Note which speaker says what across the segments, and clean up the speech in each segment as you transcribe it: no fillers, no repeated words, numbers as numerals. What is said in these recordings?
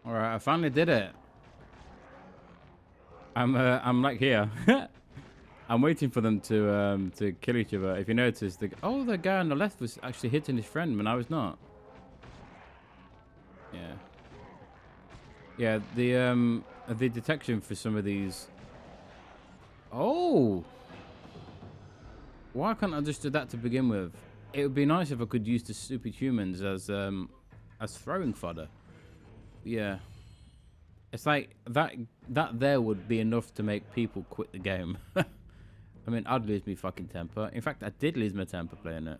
Speaker 1: All right, I finally did it. I'm like here. I'm waiting for them to kill each other. If you notice, the guy on the left was actually hitting his friend when I was not. Yeah. Yeah, the detection for some of these. Oh, why can't I just do that to begin with? It would be nice if I could use the superhumans as throwing fodder. Yeah, it's like that there would be enough to make people quit the game. I mean, I'd lose my fucking temper. In fact, I did lose my temper playing it.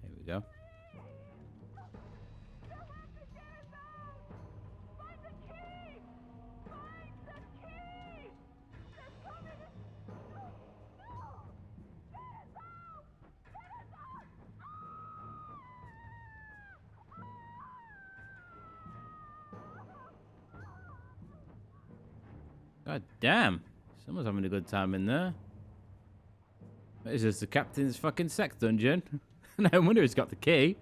Speaker 1: Here we go. God damn. Someone's having a good time in there. Is this the captain's fucking sex dungeon? No wonder he's got the key.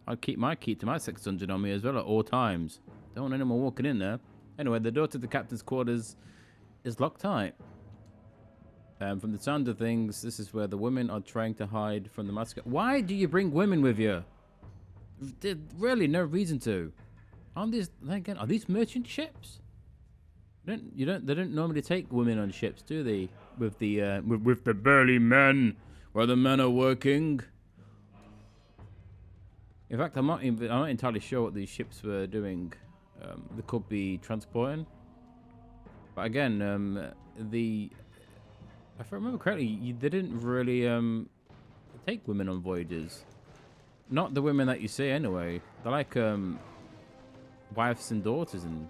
Speaker 1: I'd keep my key to my sex dungeon on me as well at all times. Don't want anyone walking in there. Anyway, the door to the captain's quarters is locked tight. From the sound of things, this is where the women are trying to hide from the massacre. Why do you bring women with you? There's really no reason to. Aren't these, again, are these merchant ships? They don't normally take women on ships, do they? With the burly men, where the men are working. In fact, I'm not entirely sure what these ships were doing. They could be transporting. But again, if I remember correctly, they didn't really take women on voyages. Not the women that you see anyway. They're like wives and daughters and.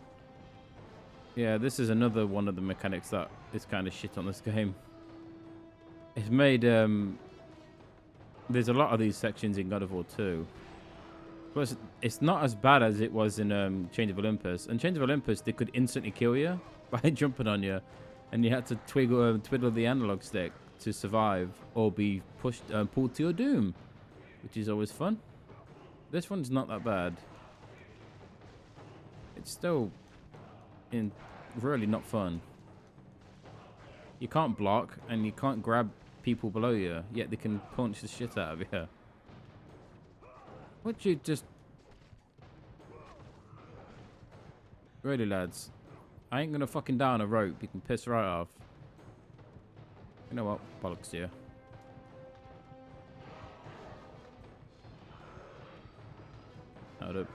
Speaker 1: Yeah, this is another one of the mechanics that is kind of shit on this game. It's made, there's a lot of these sections in God of War 2. Plus, it's not as bad as it was in Chains of Olympus. In Chains of Olympus, they could instantly kill you by jumping on you. And you had to twiddle the analog stick to survive or be pulled to your doom. Which is always fun. This one's not that bad. It's still really not fun. You can't block and you can't grab people below you, yet they can punch the shit out of you. Would you just... Really, lads, I ain't gonna fucking die on a rope. You can piss right off. You know what? Bollocks to you. Hold up.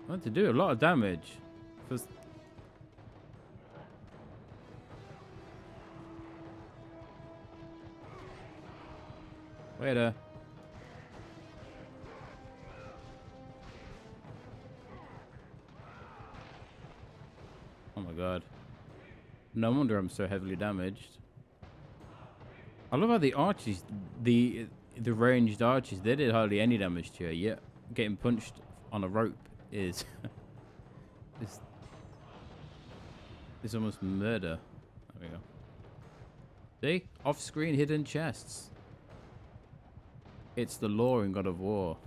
Speaker 1: I want to do a lot of damage. First. Waiter. Oh my god. No wonder I'm so heavily damaged. I love how the archers, the ranged archers, they did hardly any damage to you. Yet getting punched on a rope is is almost murder. There we go. See? Off-screen hidden chests. It's the law in God of War.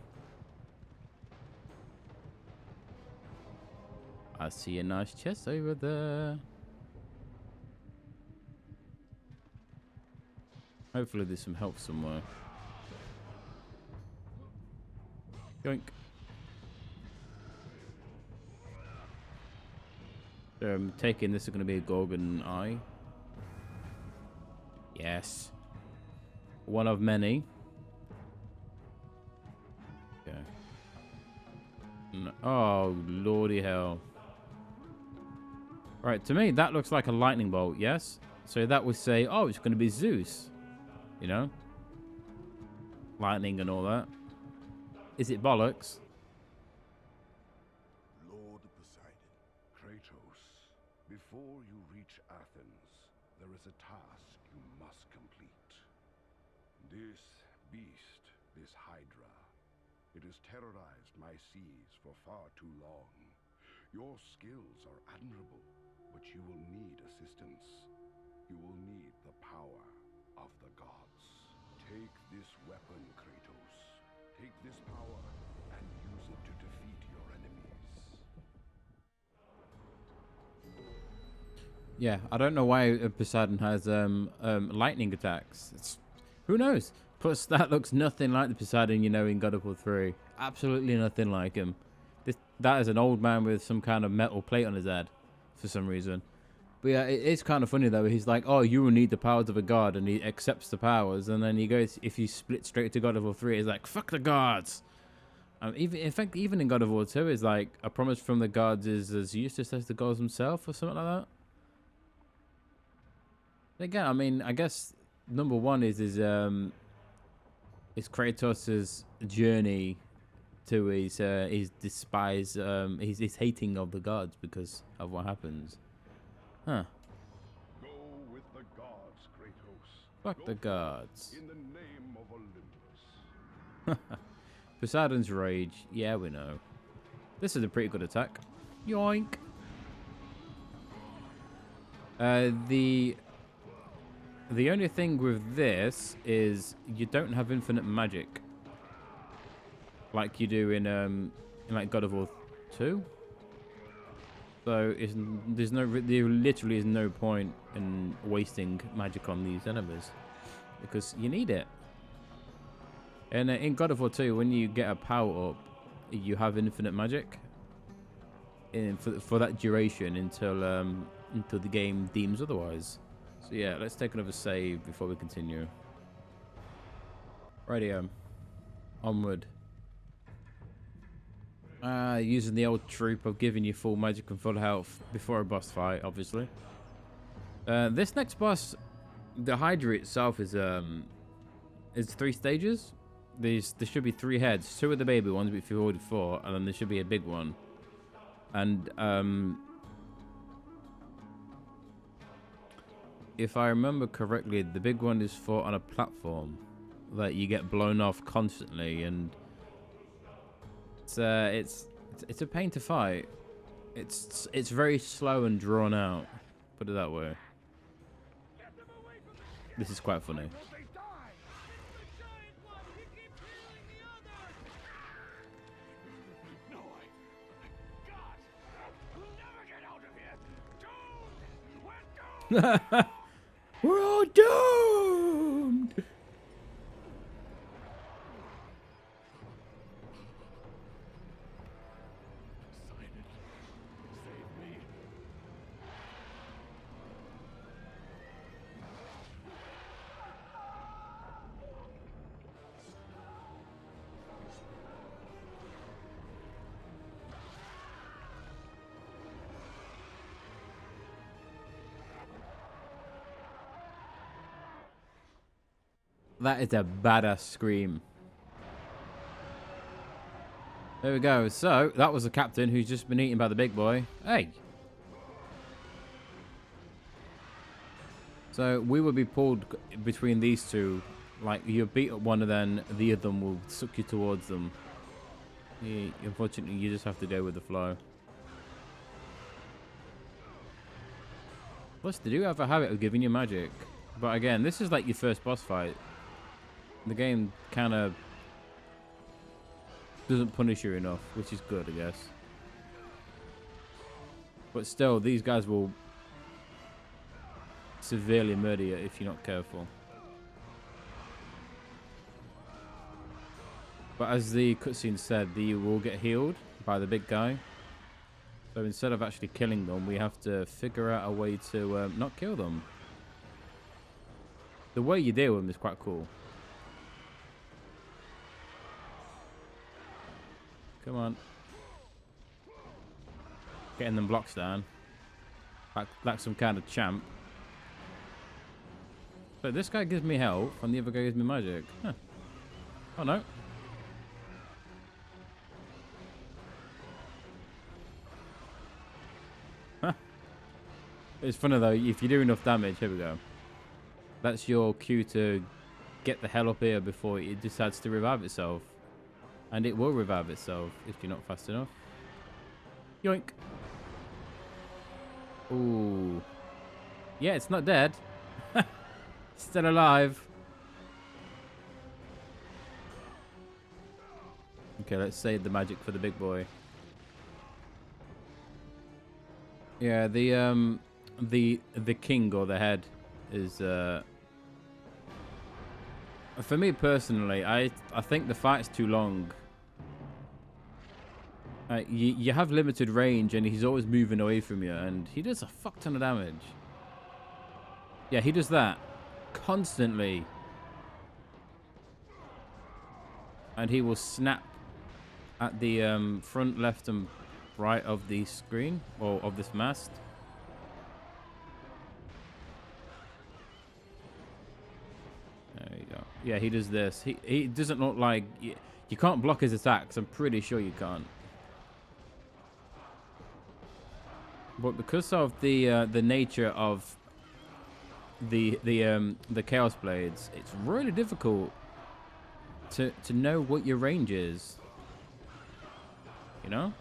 Speaker 1: I see a nice chest over there. Hopefully there's some help somewhere. Yoink. So I'm taking this is going to be a Gorgon Eye. Yes. One of many. Okay. No. Oh, lordy hell. Right, to me, that looks like a lightning bolt, yes? So that would say, oh, it's going to be Zeus. You know? Lightning and all that. Is it bollocks?
Speaker 2: Lord Poseidon, Kratos, before you reach Athens, there is a task you must complete. This beast, this Hydra, it has terrorized my seas for far too long. Your skills are admirable, but you will need assistance. You will need the power of the gods. Take this weapon, Kratos. Take this power and use it to defeat your enemies.
Speaker 1: Yeah, I don't know why Poseidon has lightning attacks. Who knows? Plus, that looks nothing like the Poseidon you know in God of War 3. Absolutely nothing like him. That is an old man with some kind of metal plate on his head for some reason. But yeah, it's kind of funny though. He's like, oh, you will need the powers of a god, and he accepts the powers, and then he goes, if you split straight to God of War 3, he's like, fuck the gods. In fact, even in God of War 2, is like a promise from the gods is as useless as the gods themselves, or something like that. Again, I mean, I guess number one is Kratos' journey to his despise, his hating of the gods because of what happens. Huh.
Speaker 2: Go with the gods, Kratos.
Speaker 1: Fuck
Speaker 2: Go
Speaker 1: the gods.
Speaker 2: in the name of Olympus.
Speaker 1: Poseidon's rage. Yeah, we know. This is a pretty good attack. Yoink. The only thing with this is you don't have infinite magic like you do in like God of War 2. So there literally is no point in wasting magic on these enemies because you need it. And in God of War 2, when you get a power up, you have infinite magic for that duration until the game deems otherwise. So yeah, let's take another save before we continue. Radio. Onward. Using the old trope of giving you full magic and full health before a boss fight, obviously. This next boss, the Hydra itself is 3 stages. There should be 3 heads. 2 are the baby ones, which we've already fought, and then there should be a big one. And if I remember correctly, the big one is fought on a platform that you get blown off constantly, and it's a pain to fight. It's very slow and drawn out. Put it that way. This is quite funny. We're all doomed. That is a badass scream. There we go. So, that was the captain who's just been eaten by the big boy. Hey! So, we will be pulled between these two. Like, you beat one and then the other will suck you towards them. Unfortunately, you just have to go with the flow. Plus, they do have a habit of giving you magic. But again, this is like your first boss fight. The game kind of doesn't punish you enough, which is good, I guess. But still, these guys will severely murder you if you're not careful. But as the cutscene said, you will get healed by the big guy. So instead of actually killing them, we have to figure out a way to not kill them. The way you deal with them is quite cool. Come on. Getting them blocks down. Like some kind of champ. So this guy gives me health and the other guy gives me magic. Huh. Oh no. Huh. It's funny though, if you do enough damage, here we go. That's your cue to get the hell up here before it decides to revive itself. And it will revive itself if you're not fast enough. Yoink. Ooh. Yeah, it's not dead. Still alive. Okay, let's save the magic for the big boy. Yeah, the king or the head is for me personally, I think the fight's too long. You have limited range and he's always moving away from you, and he does a fuck ton of damage. Yeah, he does that constantly. And he will snap at the front, left, and right of the screen, or of this mast. There you go. Yeah, he does this. He doesn't look like... You can't block his attacks. I'm pretty sure you can't. But because of the nature of the Chaos Blades, it's really difficult to know what your range is. You know?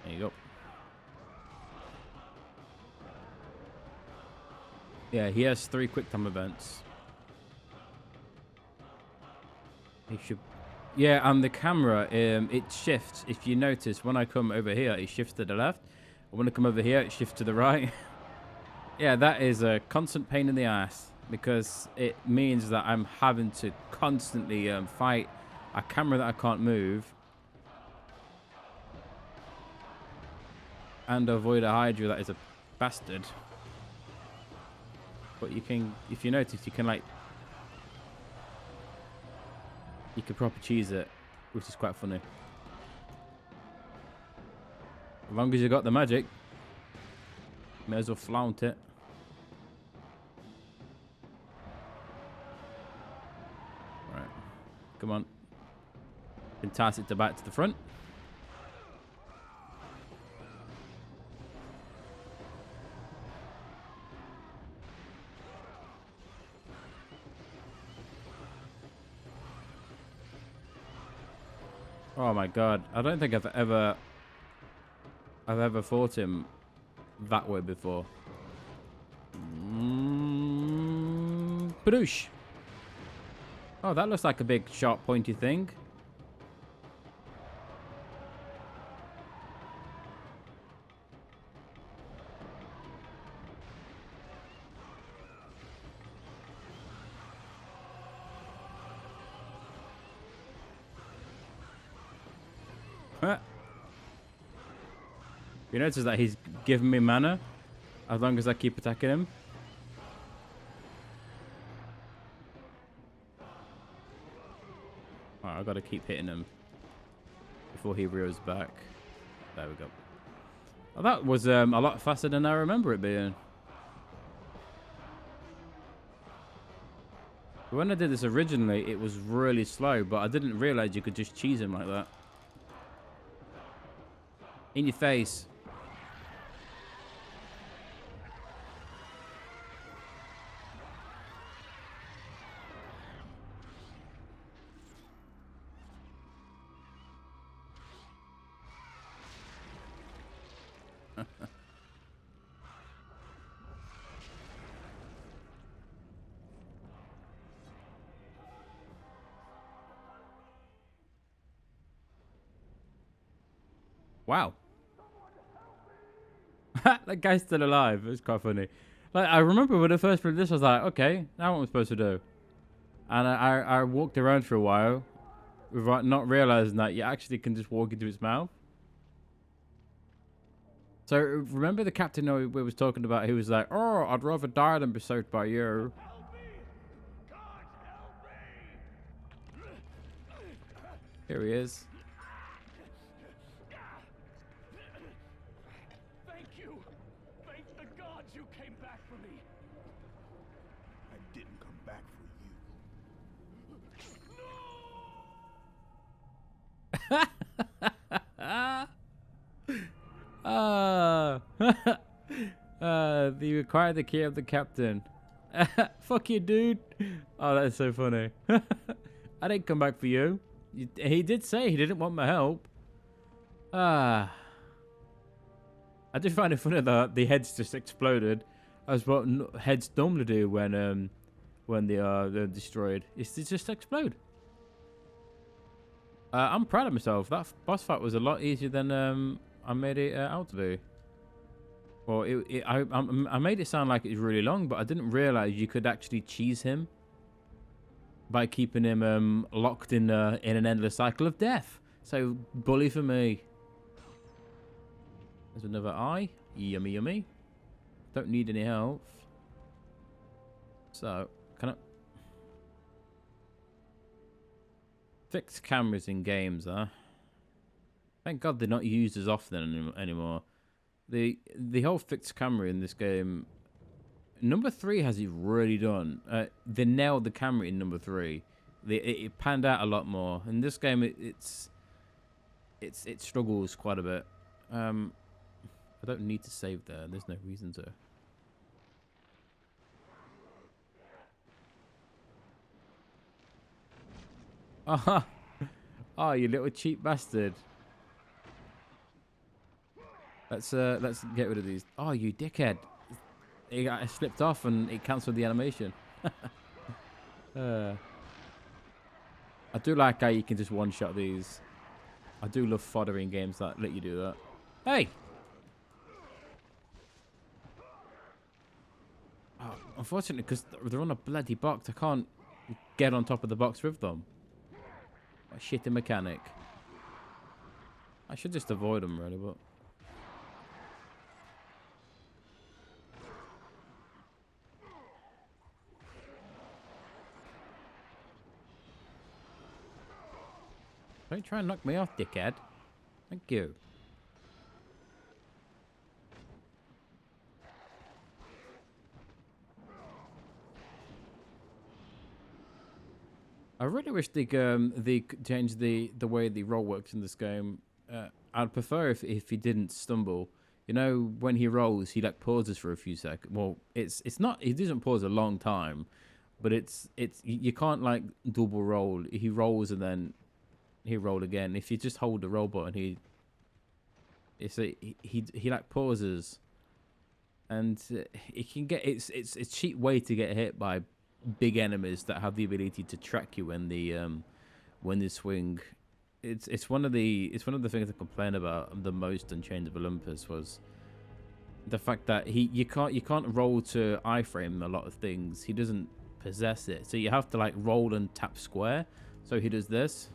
Speaker 1: There you go. Yeah, he has 3 quick time events. He should... Yeah, and the camera, it shifts. If you notice, when I come over here, it shifts to the left. When I come over here, it shifts to the right. Yeah, that is a constant pain in the ass, because it means that I'm having to constantly fight a camera that I can't move and avoid a Hydra that is a bastard. But you can, if you notice, you can like... You can proper cheese it, which is quite funny. As long as you got the magic, may as well flaunt it. Right, come on. Can toss it back to the front. Oh my god, I don't think I've ever fought him that way before. Badoosh. Oh, that looks like a big sharp pointy thing. You notice that he's giving me mana as long as I keep attacking him. Alright, I've got to keep hitting him before he rears back. There we go. Oh, that was a lot faster than I remember it being. When I did this originally, it was really slow, but I didn't realize you could just cheese him like that. In your face. Wow. That guy's still alive. It's quite funny. Like, I remember when I first played this, I was like, okay, now what am I supposed to do? And I walked around for a while without not realizing that you actually can just walk into its mouth. So remember the captain we was talking about? He was like, oh, I'd rather die than be served by you. Here he is.
Speaker 3: Thank you. Thank the gods you came back for me.
Speaker 2: I didn't come back for you.
Speaker 1: You require the key of the captain. Fuck you, dude. Oh, that's so funny. I didn't come back for you. He did say he didn't want my help. I do find it funny that the heads just exploded. as what heads normally do when they're destroyed. Is to just explode. I'm proud of myself. That boss fight was a lot easier than I made it out to be. Well, I made it sound like it was really long, but I didn't realize you could actually cheese him by keeping him locked in an endless cycle of death. So bully for me. There's another eye. Yummy, yummy. Don't need any health. So can I fix cameras in games? Thank God they're not used as often anymore. The whole fixed camera in this game, number 3 has it really done. They nailed the camera in number 3. It panned out a lot more. In this game, it struggles quite a bit. I don't need to save there. There's no reason to. Ah, oh, you little cheap bastard. Let's get rid of these. Oh, you dickhead! It slipped off and it cancelled the animation. I do like how you can just one-shot these. I do love fodder in games that let you do that. Hey! Oh, unfortunately, because they're on a bloody box, I can't get on top of the box with them. A shitty mechanic. I should just avoid them, really, but. Don't try and knock me off, dickhead. Thank you. I really wish they changed the way the roll works in this game. I'd prefer if he didn't stumble. You know, when he rolls, he like pauses for a few seconds. Well, it's not. He doesn't pause a long time, but it's you can't like double roll. He rolls and then he roll again. If you just hold the roll button, he like pauses, and it can get it's a cheap way to get hit by big enemies that have the ability to track you when they swing. It's one of the things I complain about the most in Chains of Olympus was the fact that you can't roll to iframe a lot of things. He doesn't possess it, so you have to like roll and tap square. So he does this.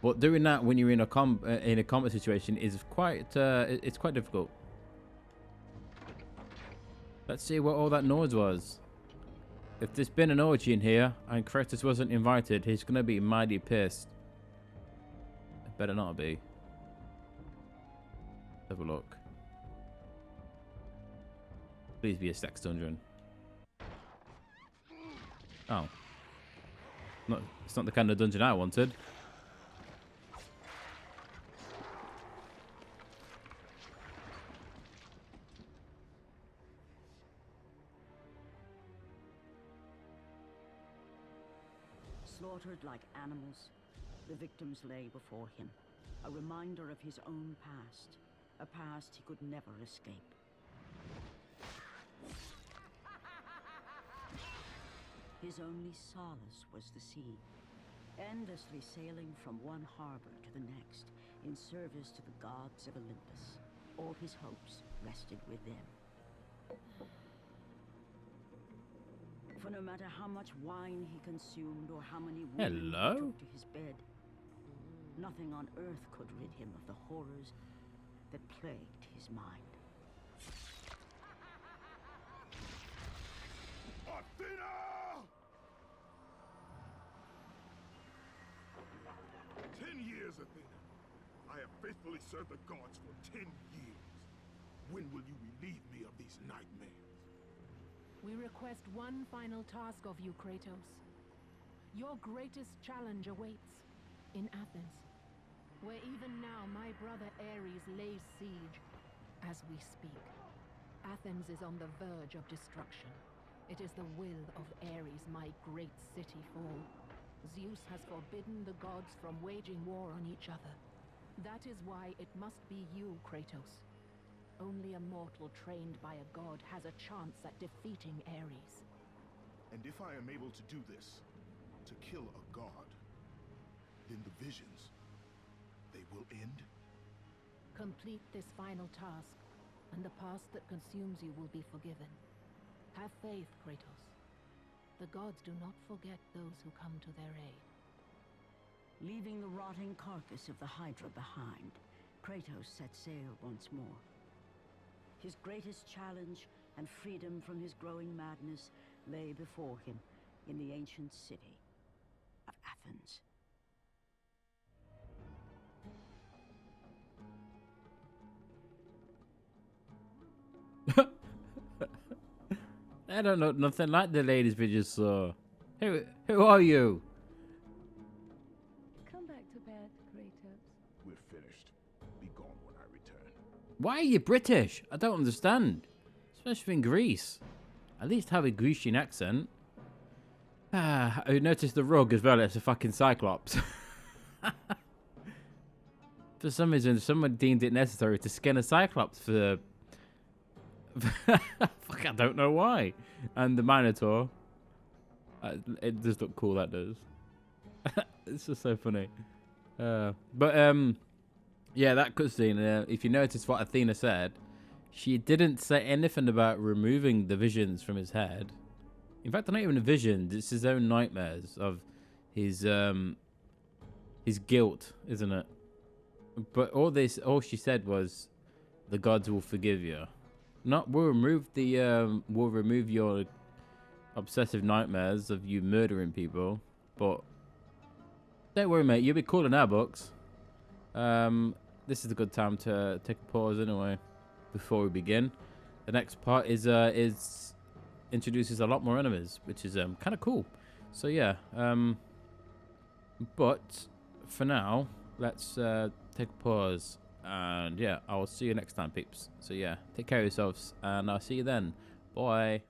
Speaker 1: But doing that when you're in a combat situation is quite it's quite difficult. Let's see what all that noise was. If there's been an orgy in here and Kratos wasn't invited, he's gonna be mighty pissed. It better not be. Have a look. Please be a sex dungeon. Oh. It's not the kind of dungeon I wanted.
Speaker 4: Slaughtered like animals, the victims lay before him, a reminder of his own past, a past he could never escape. His only solace was the sea, endlessly sailing from one harbor to the next in service to the gods of Olympus. All his hopes rested with them. For no matter how much wine he consumed or how many women he took to his bed, nothing on earth could rid him of the horrors that plagued his mind.
Speaker 2: Athena! 10 years, Athena. I have faithfully served the gods for 10 years. When will you relieve me of these nightmares?
Speaker 5: We request one final task of you, Kratos. Your greatest challenge awaits in Athens, where even now my brother Ares lays siege as we speak. Athens is on the verge of destruction. It is the will of Ares my great city fall. Zeus has forbidden the gods from waging war on each other. That is why it must be you, Kratos. Only a mortal trained by a god has a chance at defeating Ares.
Speaker 6: And if I am able to do this, to kill a god, then the visions, they will end?
Speaker 5: Complete this final task, and the past that consumes you will be forgiven. Have faith, Kratos. The gods do not forget those who come to their aid.
Speaker 4: Leaving the rotting carcass of the Hydra behind, Kratos set sail once more. His greatest challenge and freedom from his growing madness lay before him in the ancient city of Athens.
Speaker 1: I don't know nothing like the ladies we just saw. Who are you?
Speaker 7: Come back to bed, Kratos.
Speaker 2: We're finished. Be gone when I return.
Speaker 1: Why are you British? I don't understand. Especially in Greece. At least have a Grecian accent. Ah, I noticed the rug as well. It's a fucking Cyclops. For some reason, someone deemed it necessary to skin a Cyclops for... Fuck, I don't know why. And the Minotaur. It does look cool, that does. It's just so funny. Yeah, that cutscene, if you notice what Athena said, she didn't say anything about removing the visions from his head. In fact, they're not even visions, it's his own nightmares of his guilt, isn't it? But all she said was, the gods will forgive you. Not, we'll remove your obsessive nightmares of you murdering people, but don't worry, mate, you'll be cool in our books. This is a good time to take a pause anyway before we begin. The next part is introduces a lot more enemies, which is kind of cool. So yeah, but for now, let's take a pause, and yeah, I'll see you next time, peeps. So yeah, take care of yourselves, and I'll see you then. Bye.